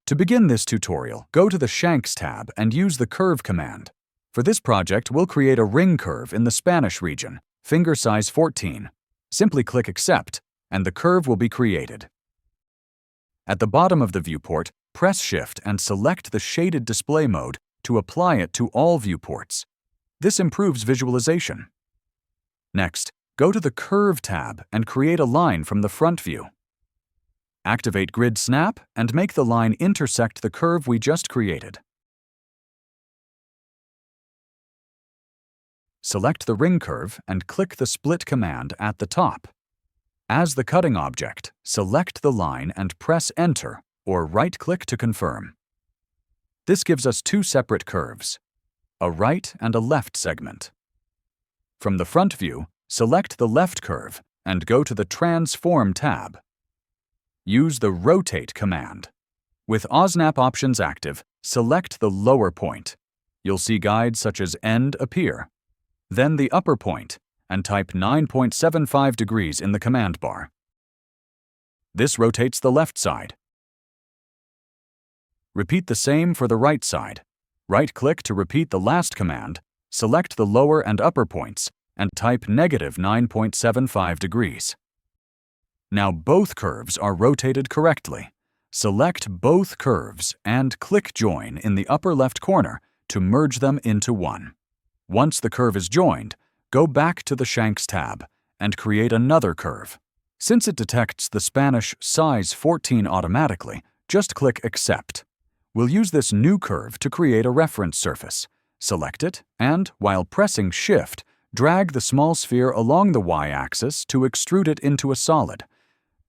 To begin this tutorial, go to the Shanks tab and use the Curve command. For this project, we'll create a ring curve in the Spanish region, finger size 14. Simply click Accept, and the curve will be created. At the bottom of the viewport, press Shift and select the shaded display mode to apply it to all viewports. This improves visualization. Next, go to the Curve tab and create a line from the front view. Activate Grid Snap and make the line intersect the curve we just created. Select the ring curve and click the Split command at the top. As the cutting object, select the line and press Enter or right-click to confirm. This gives us two separate curves, a right and a left segment. From the front view, select the left curve and go to the Transform tab. Use the Rotate command. With OSNAP options active, select the lower point. You'll see guides such as End appear. Then the upper point, and type 9.75 degrees in the command bar. This rotates the left side. Repeat the same for the right side. Right-click to repeat the last command, select the lower and upper points, and type -9.75 degrees. Now both curves are rotated correctly. Select both curves and click Join in the upper left corner to merge them into one. Once the curve is joined, go back to the Shanks tab and create another curve. Since it detects the Spanish size 14 automatically, just click Accept. We'll use this new curve to create a reference surface. Select it and, while pressing Shift, drag the small sphere along the Y-axis to extrude it into a solid.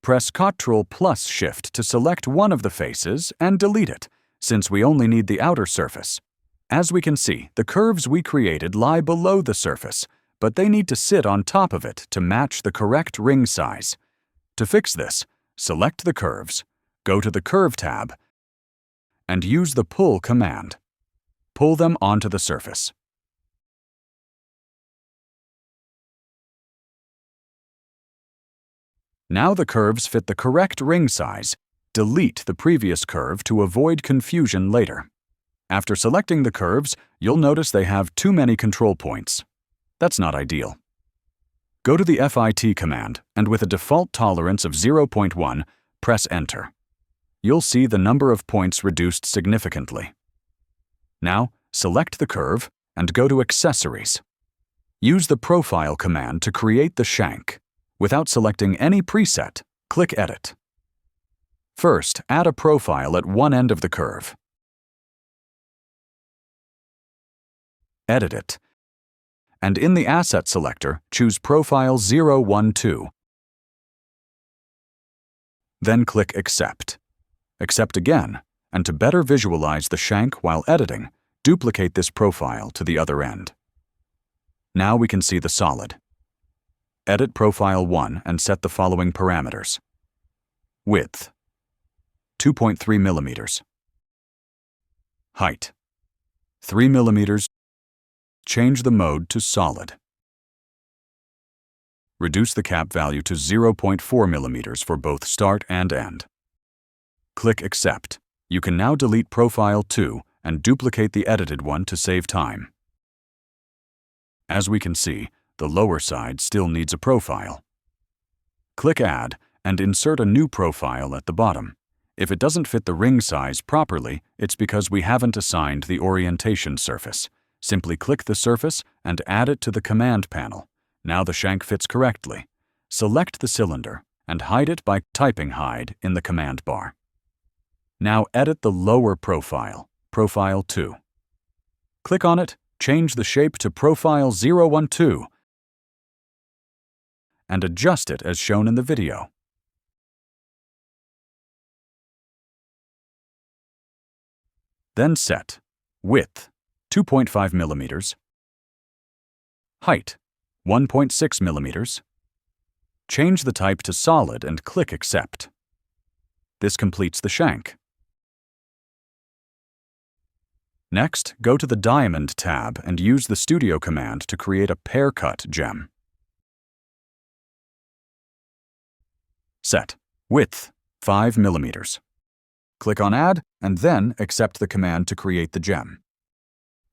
Press Ctrl+Shift to select one of the faces and delete it, since we only need the outer surface. As we can see, the curves we created lie below the surface, but they need to sit on top of it to match the correct ring size. To fix this, select the curves, go to the Curve tab, and use the Pull command. Pull them onto the surface. Now the curves fit the correct ring size. Delete the previous curve to avoid confusion later. After selecting the curves, you'll notice they have too many control points. That's not ideal. Go to the FIT command and with a default tolerance of 0.1, press Enter. You'll see the number of points reduced significantly. Now, select the curve and go to Accessories. Use the Profile command to create the shank. Without selecting any preset, click Edit. First, add a profile at one end of the curve. Edit it. And in the Asset selector, choose Profile 012. Then click Accept. Accept again, and to better visualize the shank while editing, duplicate this profile to the other end. Now we can see the solid. Edit Profile 1 and set the following parameters. Width, 2.3 millimeters. Height, 3 millimeters. Change the mode to Solid. Reduce the cap value to 0.4 millimeters for both start and end. Click Accept. You can now delete Profile 2 and duplicate the edited one to save time. As we can see, the lower side still needs a profile. Click Add and insert a new profile at the bottom. If it doesn't fit the ring size properly, it's because we haven't assigned the orientation surface. Simply click the surface and add it to the command panel. Now the shank fits correctly. Select the cylinder and hide it by typing Hide in the command bar. Now edit the lower profile, Profile 2. Click on it, change the shape to Profile 012, and adjust it as shown in the video. Then set Width, 2.5 millimeters. Height, 1.6 millimeters. Change the type to Solid and click Accept. This completes the shank. Next, go to the Diamond tab and use the Studio command to create a Pear cut gem. Set Width, 5 millimeters. Click on Add, and then accept the command to create the gem.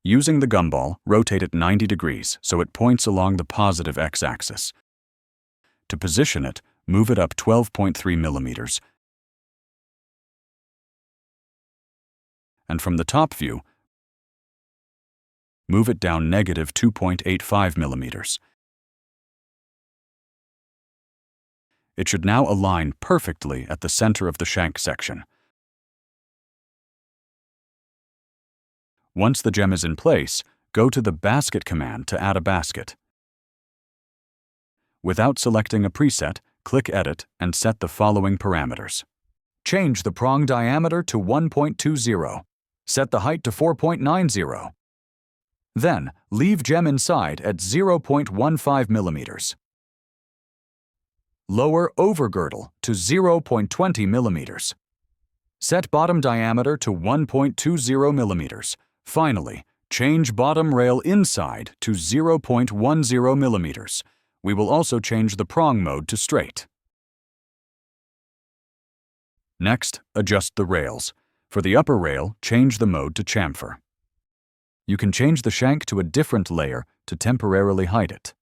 Using the gumball, rotate it 90 degrees so it points along the positive x-axis. To position it, move it up 12.3 millimeters. And from the top view, move it down negative 2.85 millimeters. It should now align perfectly at the center of the shank section. Once the gem is in place, go to the Basket command to add a basket. Without selecting a preset, click Edit and set the following parameters. Change the prong diameter to 1.20. Set the height to 4.90. Then, leave gem inside at 0.15 millimeters. Lower over girdle to 0.20 millimeters. Set bottom diameter to 1.20 millimeters. Finally, change bottom rail inside to 0.10 millimeters. We will also change the prong mode to straight. Next, adjust the rails. For the upper rail, change the mode to chamfer. You can change the shank to a different layer to temporarily hide it.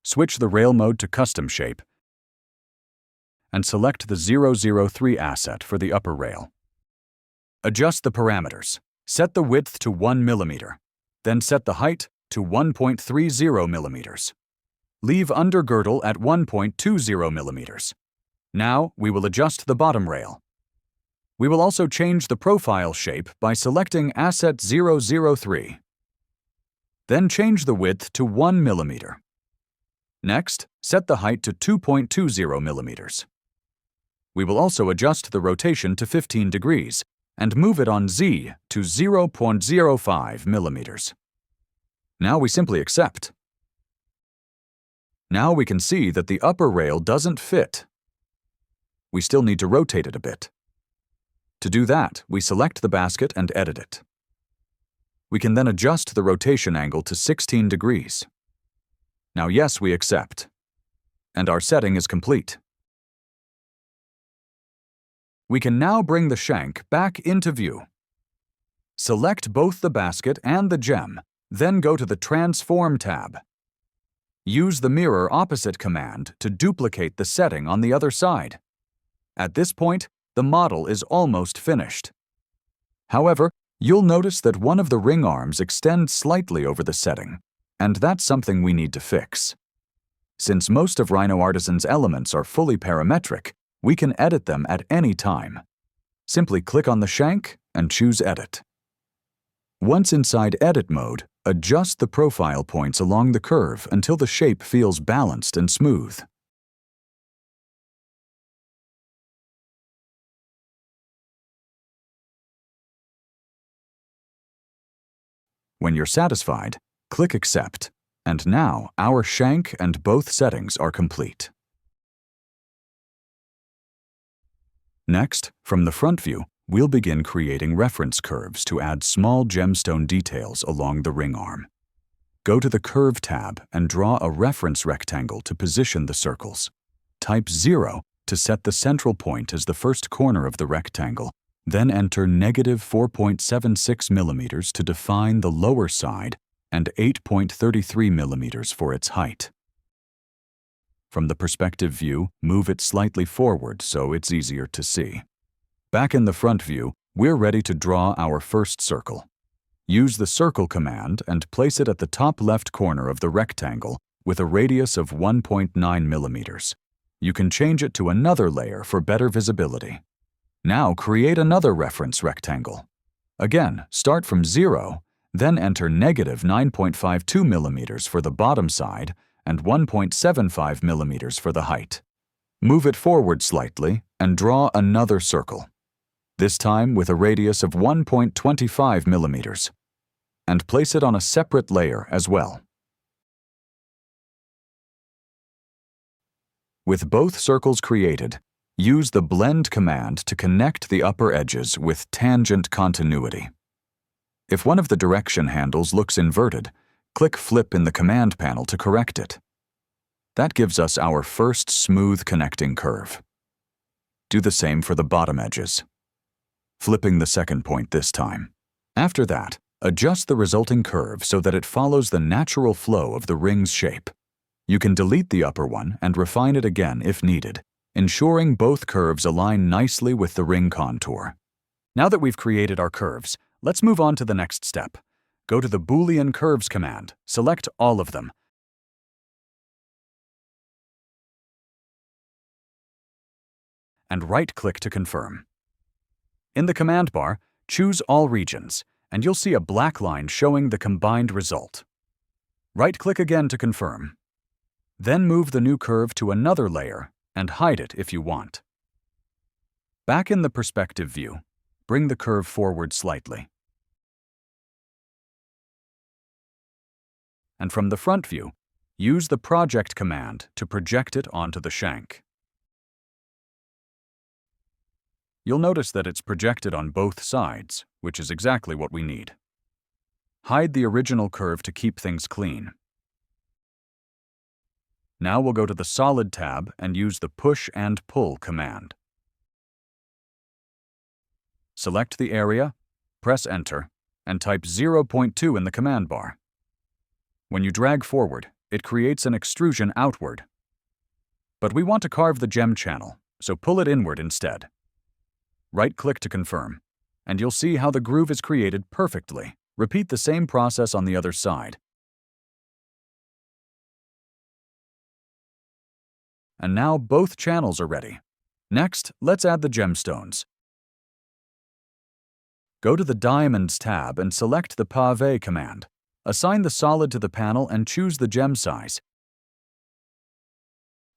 Switch the rail mode to custom shape and select the 003 asset for the upper rail. Adjust the parameters. Set the width to 1 millimeter, then set the height to 1.30 millimeters. Leave under girdle at 1.20 millimeters. Now we will adjust the bottom rail. We will also change the profile shape by selecting Asset 003. Then change the width to 1 millimeter. Next, set the height to 2.20 millimeters. We will also adjust the rotation to 15 degrees and move it on Z to 0.05 millimeters. Now we simply accept. Now we can see that the upper rail doesn't fit. We still need to rotate it a bit. To do that, we select the basket and edit it. We can then adjust the rotation angle to 16 degrees. Now yes, we accept. And our setting is complete. We can now bring the shank back into view. Select both the basket and the gem, then go to the Transform tab. Use the Mirror Opposite command to duplicate the setting on the other side. At this point, the model is almost finished. However, you'll notice that one of the ring arms extends slightly over the setting, and that's something we need to fix. Since most of RhinoArtisan's elements are fully parametric, we can edit them at any time. Simply click on the shank and choose Edit. Once inside Edit mode, adjust the profile points along the curve until the shape feels balanced and smooth. When you're satisfied, click Accept, and now our shank and both settings are complete. Next, from the front view, we'll begin creating reference curves to add small gemstone details along the ring arm. Go to the Curve tab and draw a reference rectangle to position the circles. Type 0 to set the central point as the first corner of the rectangle, then enter negative 4.76 millimeters to define the lower side and 8.33 millimeters for its height. From the perspective view, move it slightly forward so it's easier to see. Back in the front view, we're ready to draw our first circle. Use the Circle command and place it at the top left corner of the rectangle with a radius of 1.9 millimeters. You can change it to another layer for better visibility. Now create another reference rectangle. Again, start from 0, then enter negative 9.52 millimeters for the bottom side and 1.75 millimeters for the height. Move it forward slightly and draw another circle, this time with a radius of 1.25 millimeters, and place it on a separate layer as well. With both circles created, use the Blend command to connect the upper edges with tangent continuity. If one of the direction handles looks inverted, click Flip in the command panel to correct it. That gives us our first smooth connecting curve. Do the same for the bottom edges, flipping the second point this time. After that, adjust the resulting curve so that it follows the natural flow of the ring's shape. You can delete the upper one and refine it again if needed, ensuring both curves align nicely with the ring contour. Now that we've created our curves, let's move on to the next step. Go to the Boolean Curves command, select all of them, and right-click to confirm. In the command bar, choose All Regions, and you'll see a black line showing the combined result. Right-click again to confirm. Then move the new curve to another layer and hide it if you want. Back in the perspective view, bring the curve forward slightly. And from the front view, use the Project command to project it onto the shank. You'll notice that it's projected on both sides, which is exactly what we need. Hide the original curve to keep things clean. Now we'll go to the Solid tab and use the Push and Pull command. Select the area, press Enter, and type 0.2 in the command bar. When you drag forward, it creates an extrusion outward. But we want to carve the gem channel, so pull it inward instead. Right-click to confirm, and you'll see how the groove is created perfectly. Repeat the same process on the other side. And now both channels are ready. Next, let's add the gemstones. Go to the Diamonds tab and select the Pave command. Assign the solid to the panel and choose the gem size.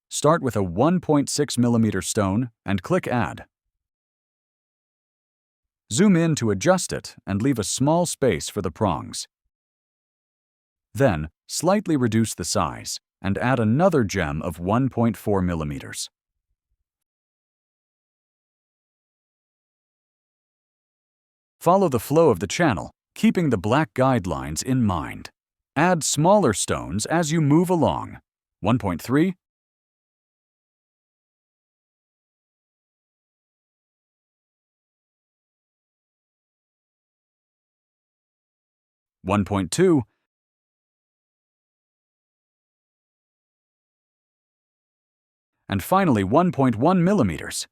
Start with a 1.6 mm stone and click Add. Zoom in to adjust it and leave a small space for the prongs. Then, slightly reduce the size and add another gem of 1.4 mm. Follow the flow of the channel, keeping the black guidelines in mind. Add smaller stones as you move along. 1.3, 1.2, and finally 1.1 millimeters.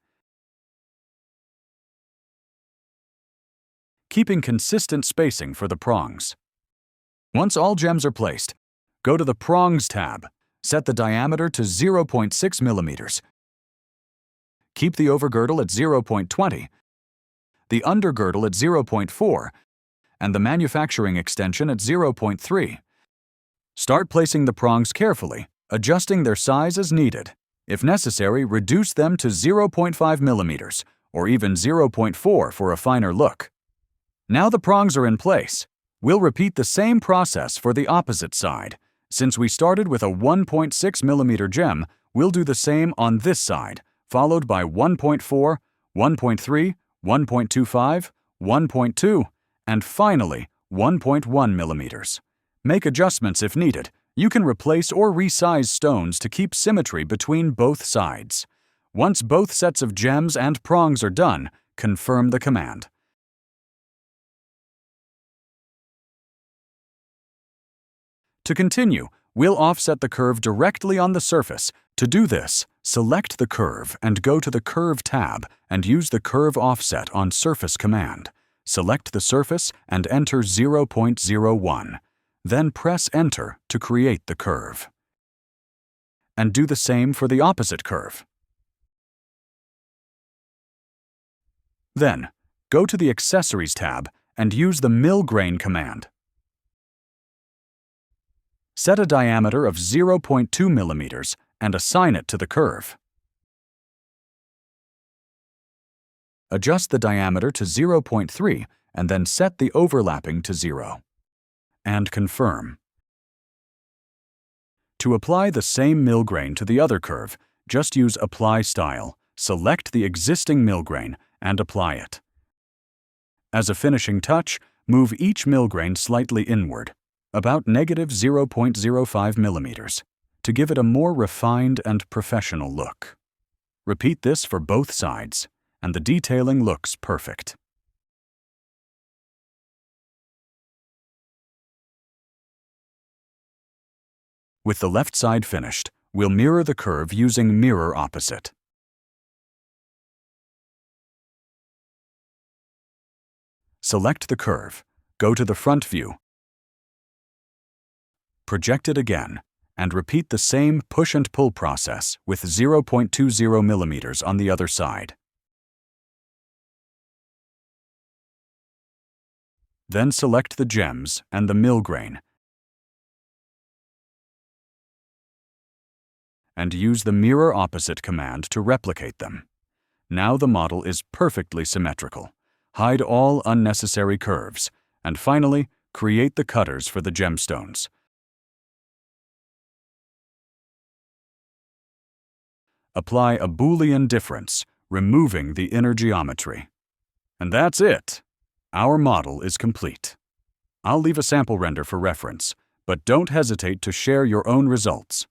Keeping consistent spacing for the prongs. Once all gems are placed, go to the Prongs tab. Set the diameter to 0.6 millimeters. Keep the overgirdle at 0.20, the undergirdle at 0.4, and the manufacturing extension at 0.3. Start placing the prongs carefully, adjusting their size as needed. If necessary, reduce them to 0.5 millimeters, or even 0.4 for a finer look. Now the prongs are in place. We'll repeat the same process for the opposite side. Since we started with a 1.6 millimeter gem, we'll do the same on this side, followed by 1.4, 1.3, 1.25, 1.2, and finally 1.1 millimeters. Make adjustments if needed. You can replace or resize stones to keep symmetry between both sides. Once both sets of gems and prongs are done, confirm the command. To continue, we'll offset the curve directly on the surface. To do this, select the curve and go to the Curve tab and use the Curve Offset on Surface command. Select the surface and enter 0.01. Then press Enter to create the curve. And do the same for the opposite curve. Then, go to the Accessories tab and use the Mill Grain command. Set a diameter of 0.2 millimeters and assign it to the curve. Adjust the diameter to 0.3 and then set the overlapping to 0. And confirm. To apply the same mill grain to the other curve, just use Apply Style, select the existing mill grain, and apply it. As a finishing touch, move each mill grain slightly inward, about -0.05 millimeters. to give it a more refined and professional look. Repeat this for both sides, and the detailing looks perfect. With the left side finished, we'll mirror the curve using Mirror Opposite. Select the curve, go to the front view, project it again, and repeat the same push and pull process with 0.20 millimeters on the other side. Then select the gems and the mill grain and use the Mirror Opposite command to replicate them. Now the model is perfectly symmetrical. Hide all unnecessary curves, and finally, create the cutters for the gemstones. Apply a Boolean difference, removing the inner geometry. And that's it! Our model is complete. I'll leave a sample render for reference, but don't hesitate to share your own results.